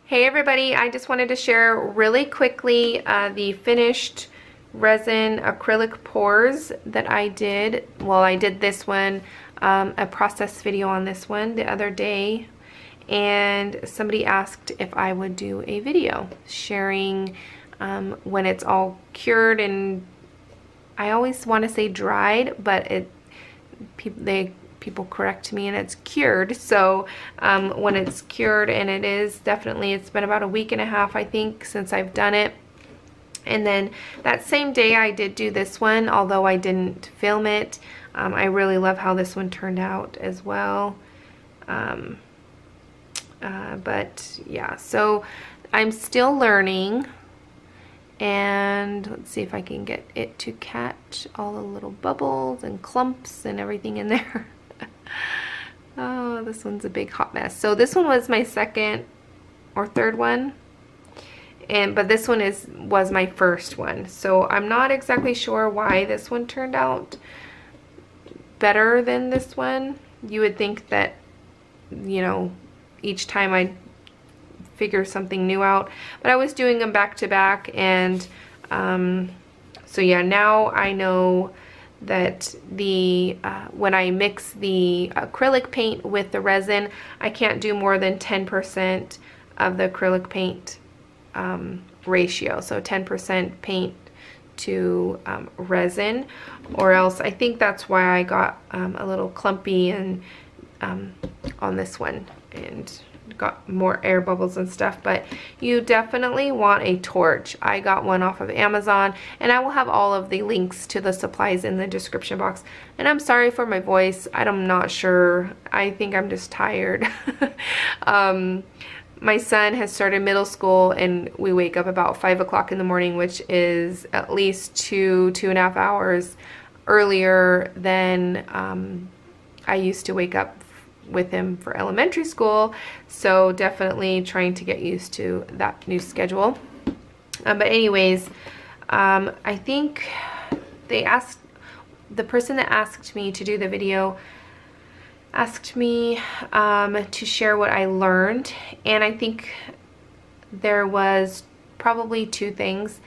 Hey everybody, I just wanted to share really quickly the finished resin acrylic pours that I did. Well, I did this one, a process video on this one the other day, and somebody asked if I would do a video sharing when it's all cured, and I always want to say dried, but people correct me and it's cured. So when it's cured, and it is definitely, it's been about a week and a half I think since I've done it. And then that same day I did do this one, although I didn't film it. I really love how this one turned out as well. But yeah, so I'm still learning, and let's see if I can get it to catch all the little bubbles and clumps and everything in there. Oh, this one's a big hot mess. So this one was my second or third one, but this one was my first one. So I'm not exactly sure why this one turned out better than this one. You would think that, you know, each time I'd figure something new out, but I was doing them back to back, and so yeah, now I know that when I mix the acrylic paint with the resin, I can't do more than 10% of the acrylic paint ratio, so 10% paint to resin, or else I think that's why I got a little clumpy and on this one, and got more air bubbles and stuff. But you definitely want a torch. I got one off of Amazon, and I will have all of the links to the supplies in the description box. And I'm sorry for my voice. I'm not sure. I think I'm just tired. My son has started middle school, and we wake up about 5 o'clock in the morning, which is at least 2.5 hours earlier than I used to wake up with him for elementary school. So definitely trying to get used to that new schedule. But anyways, I think the person that asked me to do the video asked me to share what I learned, and I think there was probably two things.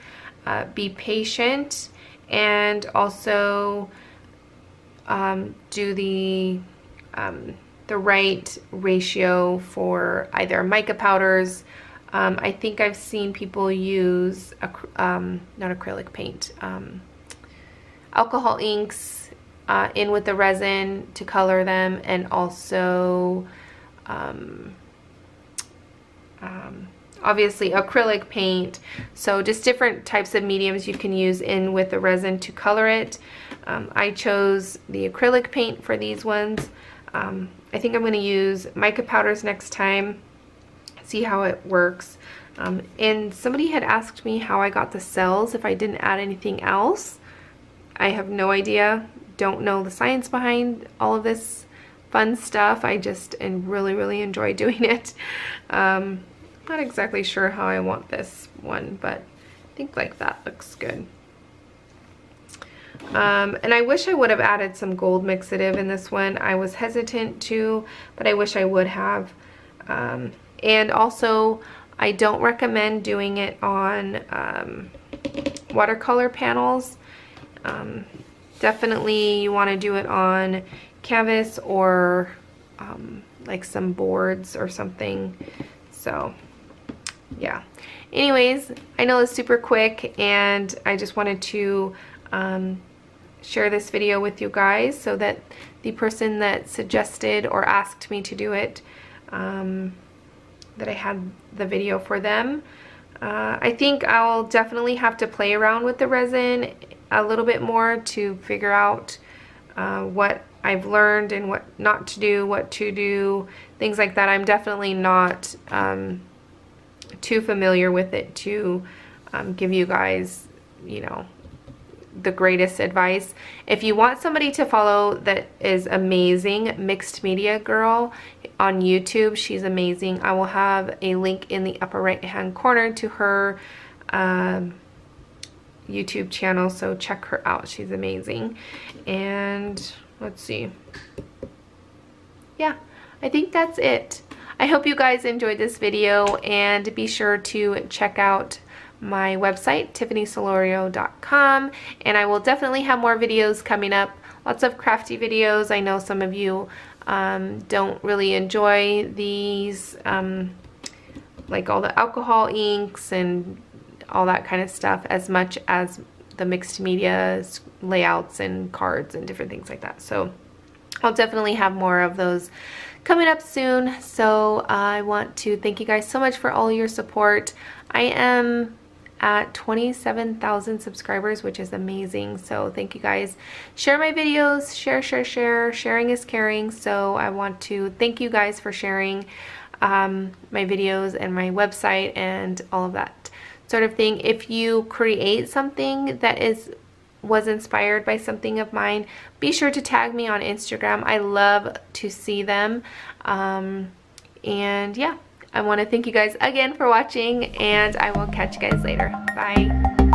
Be patient, and also do the right ratio for either mica powders. I think I've seen people use not acrylic paint, alcohol inks in with the resin to color them, and also obviously acrylic paint. So just different types of mediums you can use in with the resin to color it. I chose the acrylic paint for these ones. I think I'm going to use mica powders next time, see how it works. And somebody had asked me how I got the cells if I didn't add anything else. I have no idea. Don't know the science behind all of this fun stuff. I just really enjoy doing it. Not exactly sure how I want this one, but I think like that looks good. And I wish I would have added some gold mixative in this one. I was hesitant to, but I wish I would have. And also, I don't recommend doing it on watercolor panels. Definitely you want to do it on canvas or like some boards or something. So yeah. Anyways, I know it's super quick, and I just wanted to share this video with you guys so that the person that suggested or asked me to do it, that I had the video for them. I think I'll definitely have to play around with the resin a little bit more to figure out what I've learned and what not to do, what to do, things like that. I'm definitely not too familiar with it to give you guys, you know, the greatest advice. If you want somebody to follow that is amazing, Mixed Media Girl on YouTube, she's amazing. I will have a link in the upper right hand corner to her YouTube channel, so check her out. She's amazing. And let's see. Yeah, I think that's it. I hope you guys enjoyed this video, and be sure to check out my website, tiffanysolorio.com, and I will definitely have more videos coming up. Lots of crafty videos. I know some of you don't really enjoy these, like all the alcohol inks and all that kind of stuff as much as the mixed media layouts and cards and different things like that. So I'll definitely have more of those coming up soon. So I want to thank you guys so much for all your support. I am at 27,000 subscribers, which is amazing. So thank you guys. Share my videos, share. Sharing is caring. So I want to thank you guys for sharing my videos and my website and all of that sort of thing. If you create something that was inspired by something of mine, be sure to tag me on Instagram. I love to see them. And yeah, I want to thank you guys again for watching, and I will catch you guys later. Bye.